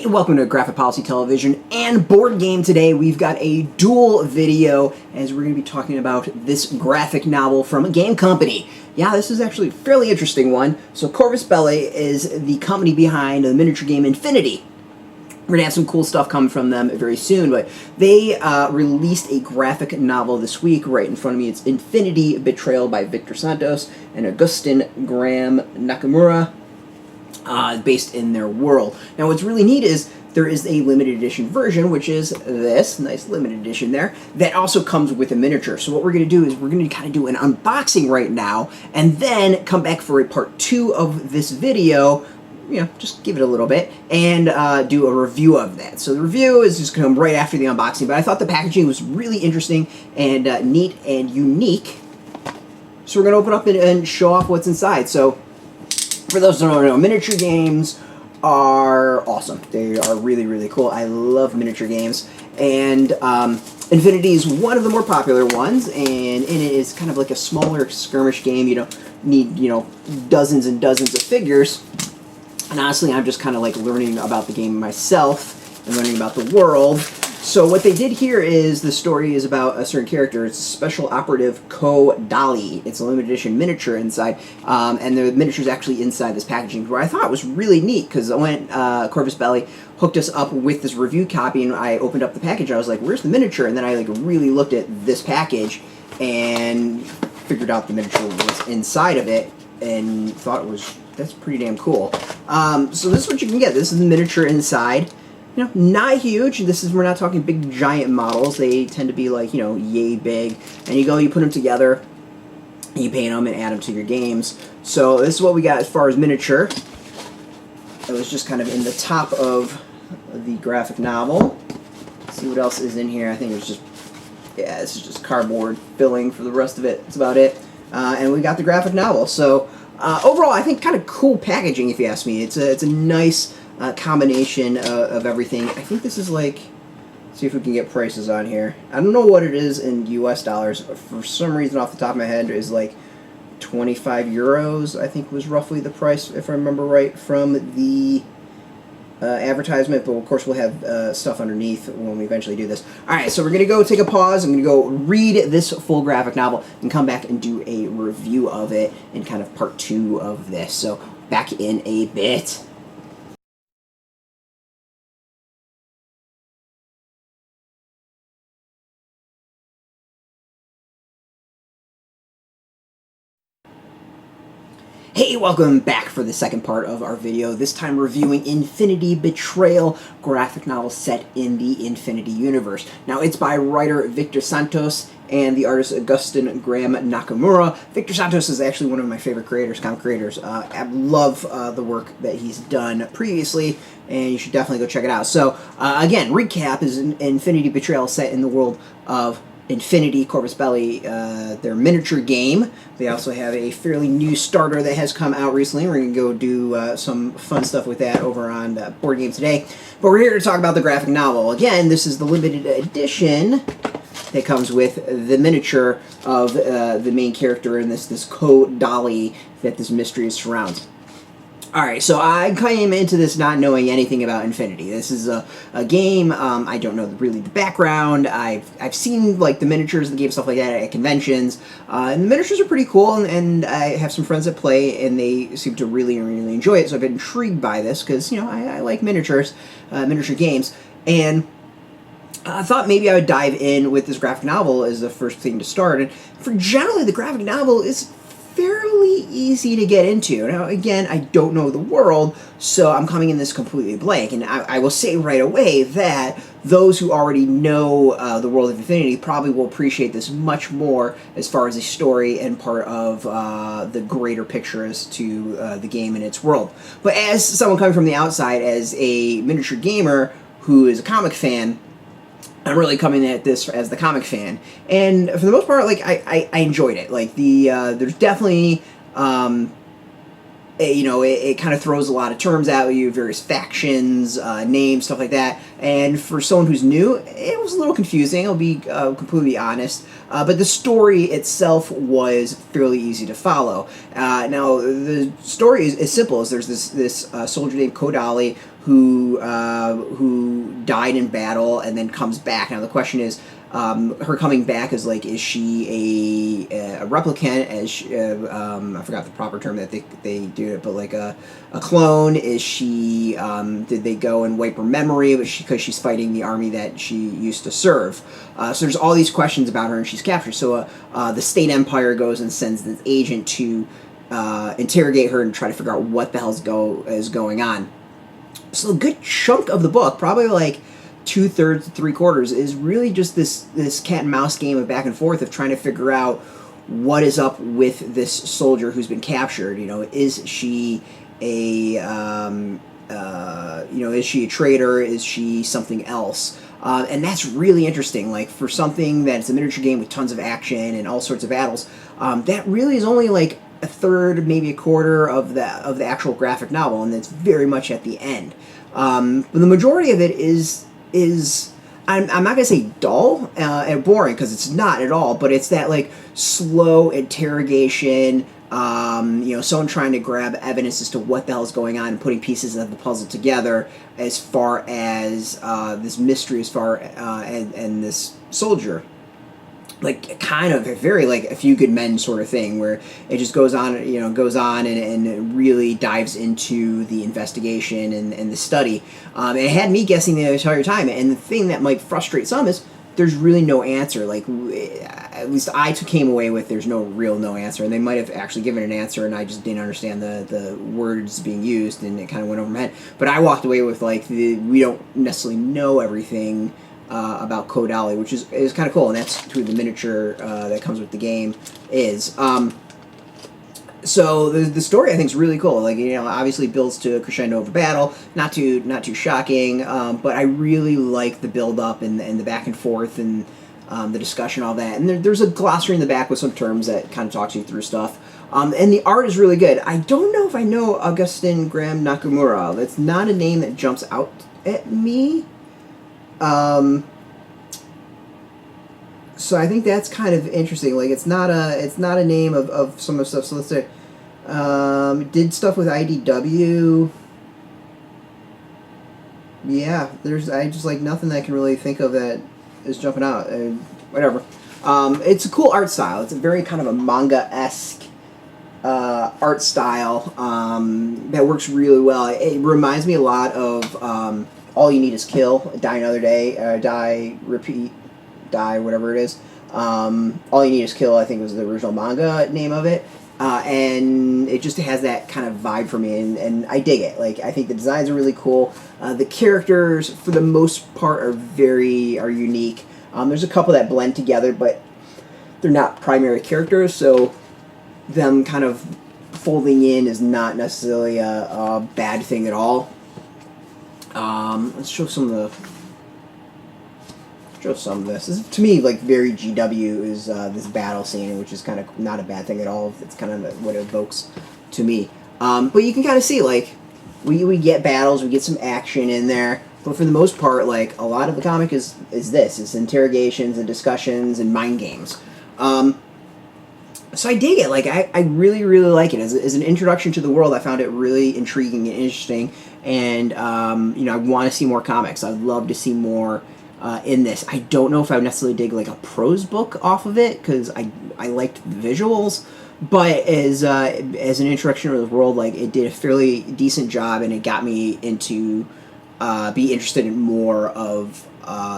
Hey, welcome to Graphic Policy Television and Board Game. Today we've got a dual video as we're going to be talking about this graphic novel from a game company. Yeah, this is actually a fairly interesting one. So Corvus Belli is the company behind the miniature game Infinity. We're going to have some cool stuff coming from them very soon, but they released a graphic novel this week. Right in front of me, it's Infinity, Betrayal by Víctor Santos and Agustin Graham Nakamura. Based in their world. Now what's really neat is there is a limited edition version, which is this nice limited edition there, that also comes with a miniature. So what we're going to do is we're going to kind of do an unboxing right now, and then come back for a part 2 of this video, you know, just give it a little bit, and do a review of that. So the review is just going to come right after the unboxing, but I thought the packaging was really interesting and neat and unique. So we're going to open up and show off what's inside. So for those who don't know, miniature games are awesome. They are really, really cool. I love miniature games. And Infinity is one of the more popular ones, and in it is kind of like a smaller skirmish game. You don't need, you know, dozens and dozens of figures. And honestly, I'm just kind of like learning about the game myself and learning about the world. So what they did here is the story is about a certain character. It's special operative Ko Dali. It's a limited edition miniature inside, and the miniature's actually inside this packaging, where I thought was really neat, because I went, Corvus Belli hooked us up with this review copy, and I opened up the package, and I was like, where's the miniature? And then I like really looked at this package and figured out the miniature was inside of it, and thought it was, that's pretty damn cool. So this is what you can get. This is the miniature inside. You know, not huge. We're not talking big giant models. They tend to be like, you know, yay big. And you put them together, you paint them and add them to your games. So this is what we got as far as miniature. It was just kind of in the top of the graphic novel. Let's see what else is in here. I think it's just, yeah, this is just cardboard filling for the rest of it. That's about it. And we got the graphic novel. So overall, I think kind of cool packaging, if you ask me. It's a nice combination of everything. I think this is like, see if we can get prices on here. I don't know what it is in US dollars. For some reason, off the top of my head, is like 25 euros, I think was roughly the price, if I remember right, from the advertisement. But of course, we'll have stuff underneath when we eventually do this. Alright, so we're going to go take a pause. I'm going to go read this full graphic novel and come back and do a review of it in kind of part 2 of this. So back in a bit. Hey, welcome back for the second part of our video, this time reviewing Infinity Betrayal, graphic novel set in the Infinity universe. Now, it's by writer Víctor Santos and the artist Agustin Graham Nakamura. Víctor Santos is actually one of my favorite creators, comic creators. I love the work that he's done previously, and you should definitely go check it out. So, again, recap is Infinity Betrayal set in the world of Infinity, Corvus Belli, their miniature game. They also have a fairly new starter that has come out recently. We're going to go do some fun stuff with that over on Board Game Today. But we're here to talk about the graphic novel. Again, this is the limited edition that comes with the miniature of the main character in this Ko Dali that this mystery surrounds. Alright, so I came into this not knowing anything about Infinity. This is a game, I don't know really the background. I've seen like the miniatures of the game, stuff like that at conventions, and the miniatures are pretty cool, and I have some friends that play, and they seem to really enjoy it, so I've been intrigued by this, because, you know, I like miniatures, miniature games, and I thought maybe I would dive in with this graphic novel as the first thing to start, and for generally the graphic novel is fairly easy to get into. Now, again, I don't know the world, so I'm coming in this completely blank, and I will say right away that those who already know the world of Infinity probably will appreciate this much more as far as a story and part of the greater picture as to the game and its world. But as someone coming from the outside, as a miniature gamer who is a comic fan, I'm really coming at this as the comic fan, and for the most part, like I enjoyed it. Like there's definitely it kind of throws a lot of terms at you, various factions, names, stuff like that. And for someone who's new, it was a little confusing, I'll be completely honest. But the story itself was fairly easy to follow. Now, the story is simple. There's this soldier named Ko Dali who died in battle and then comes back. Now, the question is, her coming back is like, is she a replicant? I forgot the proper term that they do it, but like a clone? Is she? Did they go and wipe her memory? Because she's fighting the army that she used to serve. So there's all these questions about her, and she's captured. So the state empire goes and sends this agent to interrogate her and try to figure out what the hell is going on. So a good chunk of the book, probably like 2/3 to 3/4, is really just this cat and mouse game of back and forth of trying to figure out what is up with this soldier who's been captured. Is she is she a traitor? Is she something else? And that's really interesting. Like, for something that's a miniature game with tons of action and all sorts of battles, that really is only like a third, maybe a quarter of the actual graphic novel, and it's very much at the end. But the majority of it is I'm not gonna say dull and boring, because it's not at all, but it's that like slow interrogation, someone trying to grab evidence as to what the hell is going on and putting pieces of the puzzle together as far as this mystery, and this soldier. Like, kind of very like A Few Good Men sort of thing, where it just goes on and really dives into the investigation and the study. It had me guessing the entire time, and the thing that might frustrate some is there's really no answer. Like, at least I came away with there's no answer, and they might have actually given an answer, and I just didn't understand the words being used, and it kind of went over my head. But I walked away with like we don't necessarily know everything about Ko Dali, which is kind of cool, and that's who the miniature that comes with the game is. So the story, I think, is really cool. Like, obviously builds to a crescendo of a battle, not too shocking, but I really like the build up and the back and forth and the discussion, all that. And there's a glossary in the back with some terms that kind of talks you through stuff. And the art is really good. I don't know if I know Agustin Graham Nakamura. That's not a name that jumps out at me. So I think that's kind of interesting. Like, it's not a name of some of the stuff. So let's say, did stuff with IDW. Yeah, I just like nothing that I can really think of that is jumping out. Whatever. It's a cool art style. It's a very kind of a manga-esque art style that works really well. It reminds me a lot of All You Need Is Kill, Die Another Day, Die, Repeat, Die, whatever it is. All You Need Is Kill, I think, was the original manga name of it. And it just has that kind of vibe for me, and I dig it. Like, I think the designs are really cool. The characters, for the most part, are unique. There's a couple that blend together, but they're not primary characters, so them kind of folding in is not necessarily a bad thing at all. Let's show some of this. This is, to me, like, very GW is this battle scene, which is kind of not a bad thing at all. It's kind of what it evokes to me. But you can kind of see, like, we get battles, we get some action in there, but for the most part, like, a lot of the comic is it's interrogations and discussions and mind games. So I dig it. Like, I really, really like it. As an introduction to the world, I found it really intriguing and interesting, and I want to see more comics. I'd love to see more in this. I don't know if I would necessarily dig like a prose book off of it, because I liked the visuals, but as an introduction to the world, like, it did a fairly decent job, and it got me into be interested in more of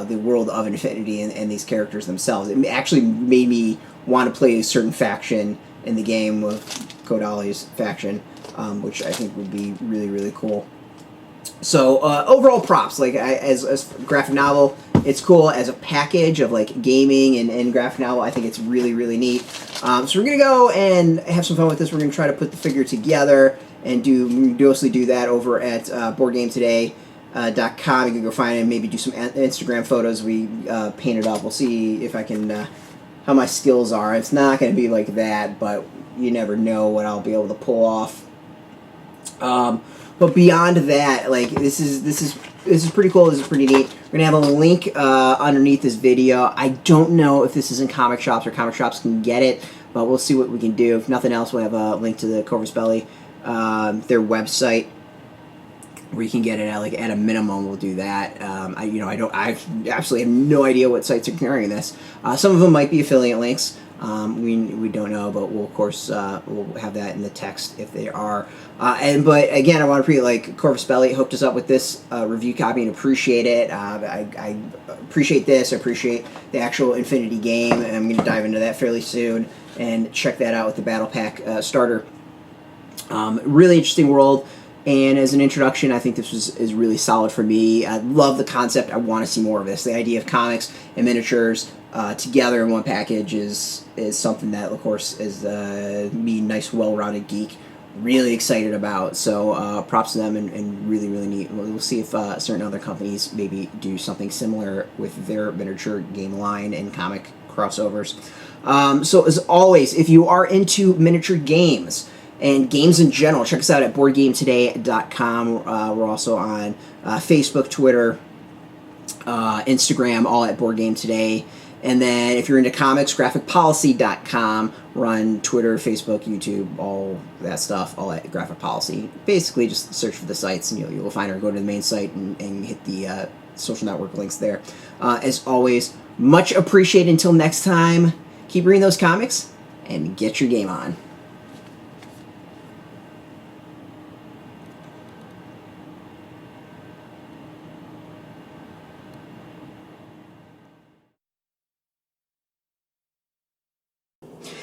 the world of Infinity and these characters themselves. It actually made me want to play a certain faction in the game, with Ko Dali's faction, which I think would be really, really cool. So overall props, like, as a graphic novel, it's cool. As a package of like gaming and graphic novel, I think it's really, really neat. So we're gonna go and have some fun with this. We're gonna try to put the figure together and mostly do that over at BoardGameToday.com. You can go find it and maybe do some Instagram photos. We paint it up. We'll see if I can how my skills are. It's not gonna be like that, but you never know what I'll be able to pull off. But beyond that, like this is pretty cool. This is pretty neat. We're gonna have a link underneath this video. I don't know if this is in comic shops or comic shops can get it, but we'll see what we can do. If nothing else, we'll have a link to the Corvus Belli, their website, where you can get it at a minimum. We'll do that. I absolutely have no idea what sites are carrying this. Some of them might be affiliate links. We don't know, but we'll of course we'll have that in the text if they are. But again, I want to like Corvus Belli hooked us up with this review copy and appreciate it. I appreciate this. I appreciate the actual Infinity game, and I'm going to dive into that fairly soon and check that out with the Battle Pack starter. Really interesting world. And as an introduction, I think this is really solid for me. I love the concept. I want to see more of this. The idea of comics and miniatures together in one package is something that, of course, is me, nice, well-rounded geek, really excited about. So props to them and really, really neat. We'll see if certain other companies maybe do something similar with their miniature game line and comic crossovers. So as always, if you are into miniature games, and games in general, check us out at BoardGameToday.com. We're also on Facebook, Twitter, Instagram, all at BoardGameToday. And then if you're into comics, GraphicPolicy.com. We're on Twitter, Facebook, YouTube, all that stuff, all at Graphic Policy. Basically, just search for the sites and you'll find her. Go to the main site and hit the social network links there. As always, much appreciated. Until next time, keep reading those comics and get your game on.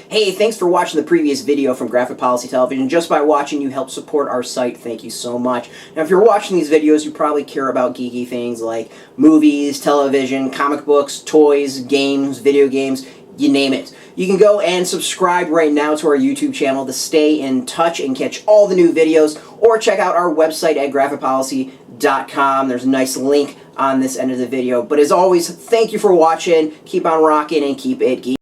Hey, thanks for watching the previous video from Graphic Policy Television. Just by watching, you help support our site. Thank you so much. Now, if you're watching these videos, you probably care about geeky things like movies, television, comic books, toys, games, video games, you name it. You can go and subscribe right now to our YouTube channel to stay in touch and catch all the new videos, or check out our website at GraphicPolicy.com. There's a nice link on this end of the video. But as always, thank you for watching. Keep on rocking and keep it geeky.